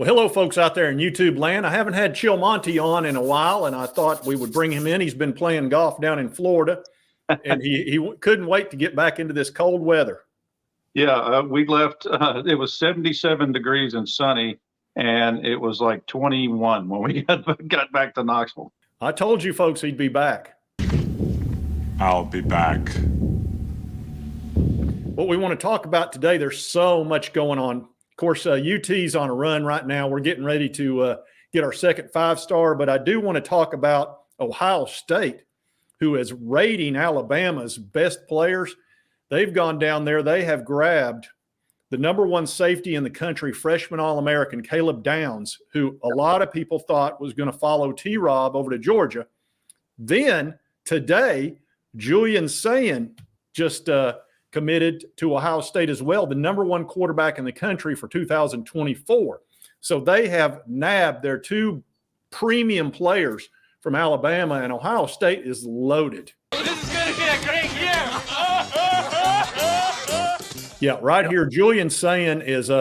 Well, hello, folks out there in YouTube land. I haven't had Chill Monty on in a while, and I thought we would bring him in. He's been playing golf down in Florida, and he couldn't wait to get back into this cold weather. Yeah, we left. It was 77 degrees and sunny, and it was like 21 when we got back to Knoxville. I told you folks he'd be back. I'll be back. What we want to talk about today, there's so much going on. Of course, UT's on a run right now. We're getting ready to get our second five-star, but I do want to talk about Ohio State, who is rating Alabama's best players. They've gone down there. They have grabbed the number one safety in the country, freshman All-American Caleb Downs, who a lot of people thought was going to follow T-Rob over to Georgia. Then today, Julian Sayin just committed to Ohio State as well, the number one quarterback in the country for 2024. So they have nabbed their two premium players from Alabama, and Ohio State is loaded. This is going to be a great year. Yeah, right here, Julian Sayin is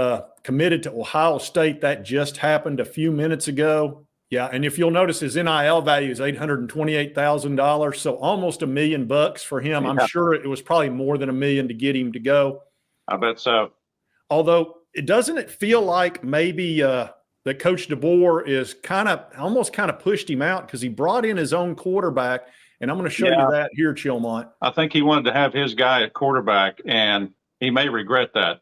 committed to Ohio State. That just happened a few minutes ago. Yeah, and if you'll notice, his NIL value is $828,000, so almost $1 million for him. Yeah. I'm sure it was probably more than $1 million to get him to go. I bet so. Although, doesn't it feel like maybe that Coach DeBoer is almost pushed him out because he brought in his own quarterback, and I'm going to show you that here, Chilmont. I think he wanted to have his guy at quarterback, and he may regret that.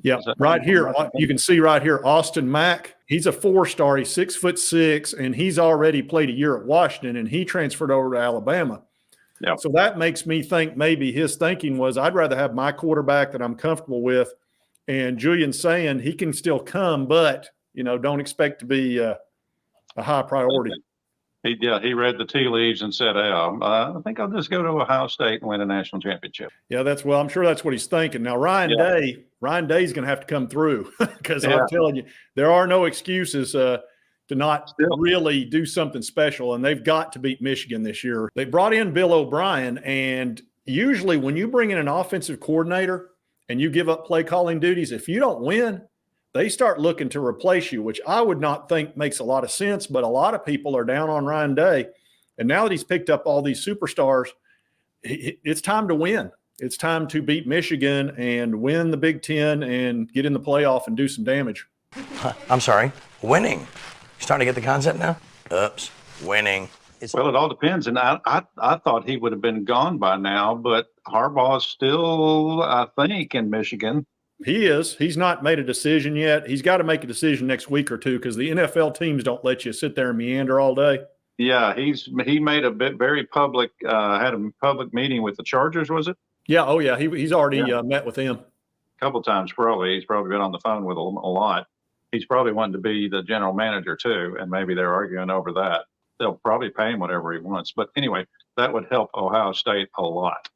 Yeah, right here, you can see right here, Austin Mack. He's a four-star. He's 6'6", and he's already played a year at Washington, and he transferred over to Alabama. Yeah. So that makes me think maybe his thinking was, I'd rather have my quarterback that I'm comfortable with. And Julian Sayin, he can still come, but, don't expect to be a high priority. He read the tea leaves and said, I think I'll just go to Ohio State and win a national championship. Yeah, I'm sure that's what he's thinking. Now, Ryan Day's going to have to come through because I'm telling you, there are no excuses to not really do something special, and they've got to beat Michigan this year. They brought in Bill O'Brien, and usually when you bring in an offensive coordinator and you give up play calling duties, if you don't win, they start looking to replace you, which I would not think makes a lot of sense, but a lot of people are down on Ryan Day. And now that he's picked up all these superstars, it's time to win. It's time to beat Michigan and win the Big Ten and get in the playoff and do some damage. I'm sorry, winning. You starting to get the concept now? Oops, winning. Well, it all depends. And I thought he would have been gone by now, but Harbaugh's still, I think, in Michigan. He is. He's not made a decision yet. He's got to make a decision next week or two because the NFL teams don't let you sit there and meander all day. Yeah, he made a very public, had a public meeting with the Chargers, was it? Yeah. Oh, yeah. He's already met with them. A couple of times, probably. He's probably been on the phone with a lot. He's probably wanting to be the general manager, too, and maybe they're arguing over that. They'll probably pay him whatever he wants. But anyway, that would help Ohio State a lot.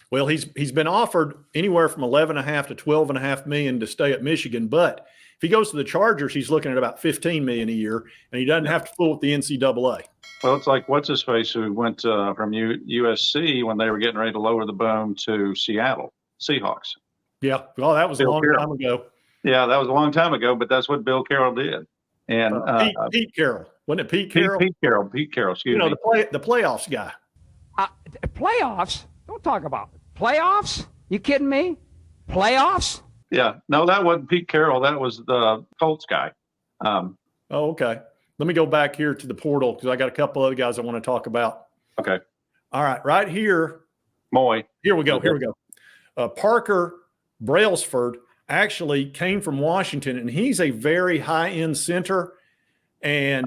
Well, he's been offered anywhere from $11.5 to $12.5 million to stay at Michigan, but if he goes to the Chargers, he's looking at about $15 million a year, and he doesn't have to fool with the NCAA. Well, it's like what's his face who went from USC when they were getting ready to lower the boom to Seattle Seahawks. Yeah, well, that was a long time ago. Yeah, that was a long time ago, but that's what Bill Carroll did. And Pete Carroll, wasn't it? Pete Carroll. Pete Carroll. Excuse me. The playoffs guy. Playoffs? Don't talk about it. Playoffs? You kidding me? Playoffs? Yeah. No, that wasn't Pete Carroll. That was the Colts guy. Okay. Let me go back here to the portal because I got a couple other guys I want to talk about. Okay. All right. Right here. Moy. Here we go. Parker Brailsford actually came from Washington, and he's a very high-end center. And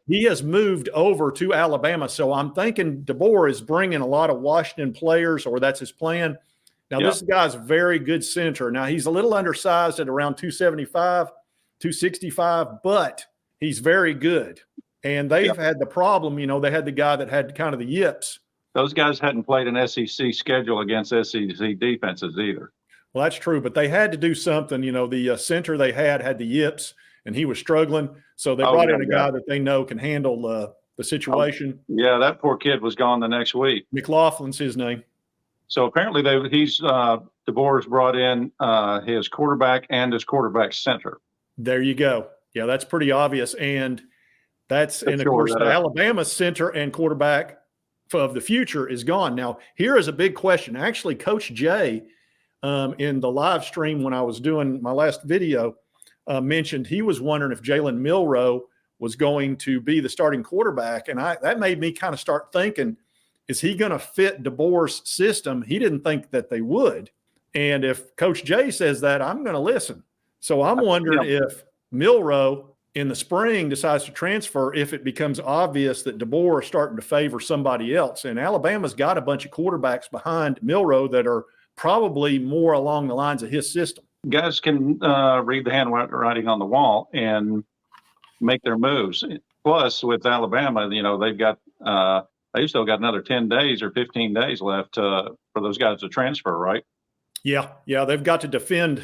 he has moved over to Alabama. So I'm thinking DeBoer is bringing a lot of Washington players, or that's his plan. Now, this guy's a very good center. Now, he's a little undersized at around 275, 265, but he's very good. And they've had the problem, they had the guy that had kind of the yips. Those guys hadn't played an SEC schedule against SEC defenses either. Well, that's true, but they had to do something. The center they had the yips, and he was struggling. So they brought in a guy that they know can handle the situation. Yeah, that poor kid was gone the next week. McLaughlin's his name. So apparently DeBoer's brought in his quarterback and his quarterback center. There you go. Yeah, that's pretty obvious. And of Sure, course, that the Alabama center and quarterback of the future is gone. Now, here is a big question. Actually, Coach Jay, in the live stream when I was doing my last video, mentioned he was wondering if Jalen Milroe was going to be the starting quarterback. And that made me kind of start thinking, is he going to fit DeBoer's system? He didn't think that they would. And if Coach Jay says that, I'm going to listen. So I'm wondering if Milroe in the spring decides to transfer, if it becomes obvious that DeBoer is starting to favor somebody else. And Alabama's got a bunch of quarterbacks behind Milroe that are probably more along the lines of his system. Guys can read the handwriting on the wall and make their moves. Plus, with Alabama, they've got they've still got another 10 days or 15 days left for those guys to transfer, right? Yeah, they've got to defend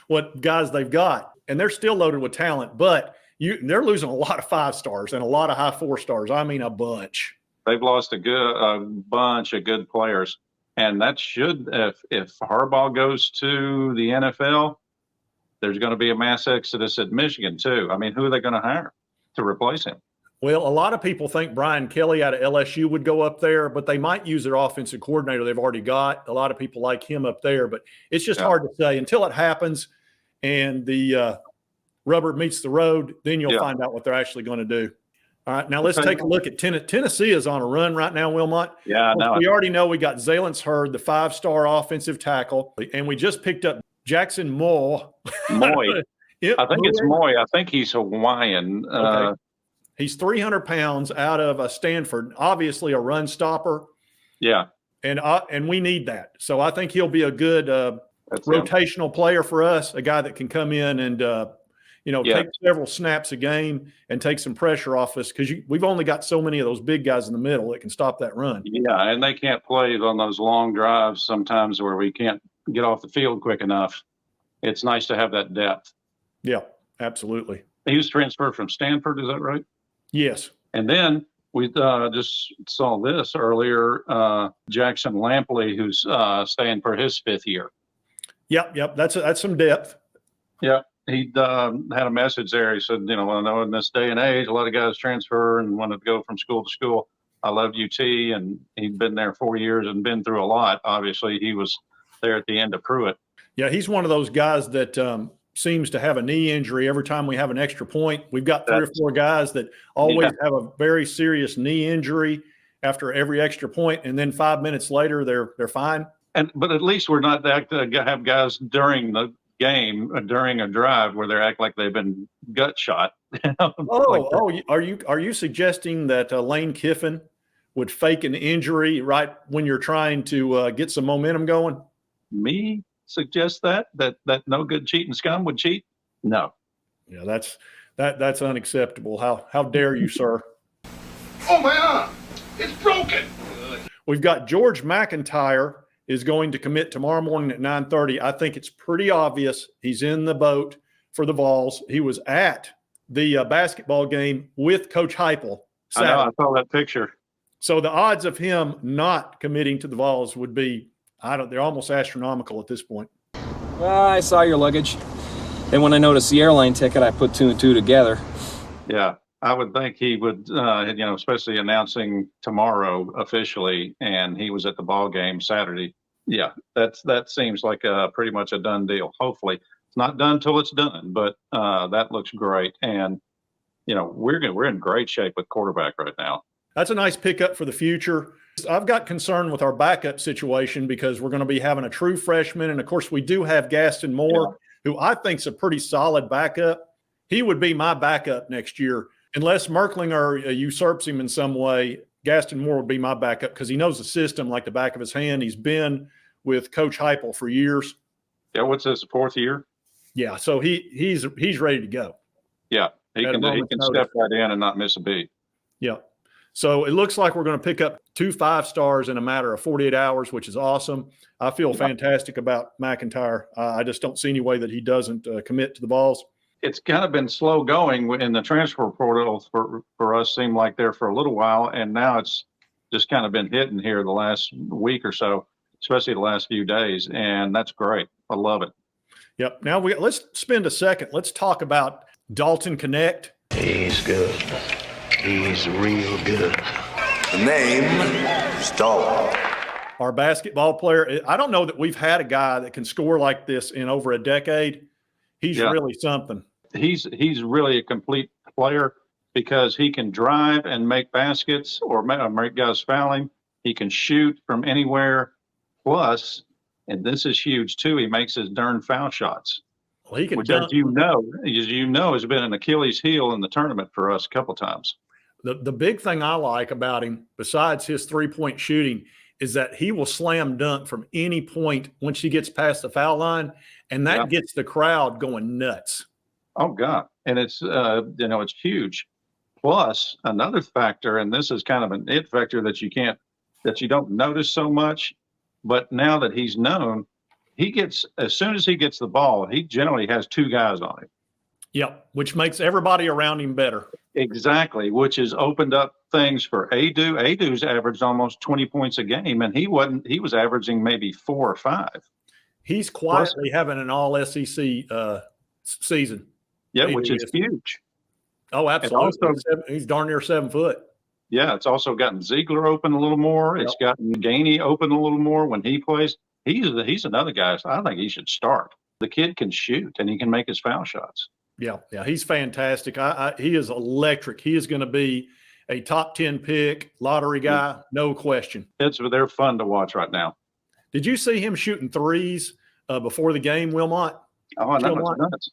what guys they've got. And they're still loaded with talent, but they're losing a lot of 5 stars and a lot of high 4 stars. I mean, a bunch. They've lost a bunch of good players. And that should, if Harbaugh goes to the NFL, there's going to be a mass exodus at Michigan too. I mean, who are they going to hire to replace him? Well, a lot of people think Brian Kelly out of LSU would go up there, but they might use their offensive coordinator they've already got. A lot of people like him up there, but it's just hard to say until it happens and the rubber meets the road. Then you'll find out what they're actually going to do. All right, now let's take a look at Tennessee is on a run right now, Wilmot. Yeah, no. We already know we got Zalance Hurd, the 5-star offensive tackle, and we just picked up Jackson Moy. Yep, I think it's Moy. I think he's Hawaiian. Okay. He's 300 pounds out of Stanford, obviously a run stopper. Yeah. And we need that. So I think he'll be a good rotational player for us, a guy that can come in and take several snaps a game and take some pressure off us because we've only got so many of those big guys in the middle that can stop that run. Yeah, and they can't play on those long drives sometimes where we can't get off the field quick enough. It's nice to have that depth. Yeah, absolutely. He was transferred from Stanford, is that right? Yes. And then we just saw this earlier, Jackson Lampley, who's staying for his 5th year. Yep. That's some depth. Yeah. He had a message there. He said, I know in this day and age, a lot of guys transfer and want to go from school to school. I loved UT, and he'd been there 4 years and been through a lot. Obviously, he was there at the end of Pruitt. Yeah, he's one of those guys that seems to have a knee injury every time we have an extra point. We've got 3 or 4 guys that always have a very serious knee injury after every extra point, and then 5 minutes later they're fine. But at least we're not have guys during the game during a drive where they act like they've been gut shot. Are you suggesting that Lane Kiffin would fake an injury right when you're trying to get some momentum going? Me suggest that no good cheating scum would cheat? No. Yeah, that's unacceptable. How dare you, sir? Oh my arm! It's broken. We've got George McIntyre is going to commit tomorrow morning at 9:30. I think it's pretty obvious he's in the boat for the Vols. He was at the basketball game with Coach Heupel. I know, I saw that picture. So the odds of him not committing to the Vols would be, they're almost astronomical at this point. I saw your luggage. And when I noticed the airline ticket, I put 2 and 2 together. Yeah, I would think he would, especially announcing tomorrow officially, and he was at the ball game Saturday. Yeah, that seems like pretty much a done deal. Hopefully, it's not done till it's done, but that looks great. And we're in great shape with quarterback right now. That's a nice pickup for the future. I've got concern with our backup situation because we're going to be having a true freshman, and of course we do have Gaston Moore, who I think is a pretty solid backup. He would be my backup next year. Unless Merklinger usurps him in some way, Gaston Moore would be my backup because he knows the system like the back of his hand. He's been with Coach Heupel for years. Yeah, what's his 4th year? Yeah, so he's ready to go. Yeah, he can step right in and not miss a beat. Yeah. So it looks like we're going to pick up 2 5-stars in a matter of 48 hours, which is awesome. I feel fantastic about McIntyre. I just don't see any way that he doesn't commit to the Vols. It's kind of been slow going in the transfer portal for us, seemed like there for a little while, and now it's just kind of been hitting here the last week or so, especially the last few days, and that's great. I love it. Yep. Now let's spend a second. Let's talk about Dalton Connect. He's good. He's real good. The name is Dalton. Our basketball player. I don't know that we've had a guy that can score like this in over a decade. He's really something. He's really a complete player because he can drive and make baskets or make guys foul him. He can shoot from anywhere. Plus, and this is huge too, he makes his darn foul shots. Well, he can which, dunk. as you know, has been an Achilles heel in the tournament for us a couple times. The big thing I like about him, besides his three-point shooting, is that he will slam dunk from any point once he gets past the foul line, and that gets the crowd going nuts. Oh God. And it's, it's huge. Plus another factor, and this is kind of an it factor that you don't notice so much, but now that he's known, as soon as he gets the ball, he generally has two guys on him. Yep. Which makes everybody around him better. Exactly. Which has opened up things for Adu. Adu's averaged almost 20 points a game, and he was averaging maybe 4 or 5. He's quietly having an all SEC season. Yeah, which is huge. Oh, absolutely. He's darn near 7 foot. Yeah, it's also gotten Ziegler open a little more. It's gotten Gainey open a little more when he plays. He's another guy. So I think he should start. The kid can shoot and he can make his foul shots. Yeah, he's fantastic. He is electric. He is going to be a top 10 pick, lottery guy, no question. They're fun to watch right now. Did you see him shooting threes before the game, Wilmot? Oh, that was nuts.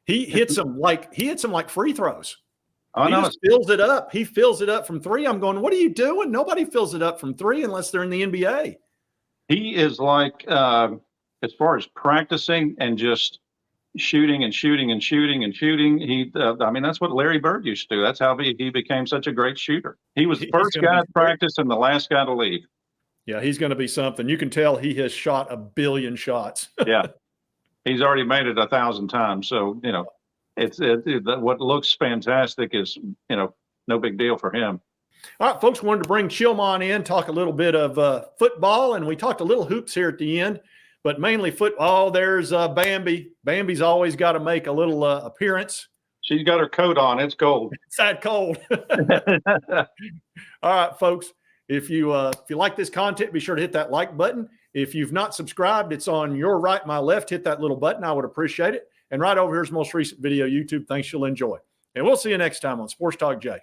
He hits them like free throws. Oh, he just fills it up. He fills it up from three. I'm going, what are you doing? Nobody fills it up from three unless they're in the NBA. He is like, as far as practicing and just shooting and shooting and shooting and shooting. That's what Larry Bird used to do. That's how he became such a great shooter. He was the first guy to practice and the last guy to leave. Yeah, he's going to be something. You can tell he has shot 1 billion shots. Yeah. He's already made it 1,000 times. So, what looks fantastic is, no big deal for him. All right, folks, wanted to bring Chilmon in, talk a little bit of football, and we talked a little hoops here at the end, but mainly football. There's Bambi. Bambi's always got to make a little appearance. She's got her coat on. It's cold. It's that cold. All right, folks, if you like this content, be sure to hit that like button. If you've not subscribed, it's on your right, my left. Hit that little button. I would appreciate it. And right over here's the most recent video, YouTube. Thanks, you'll enjoy. And we'll see you next time on Sports Talk Jay.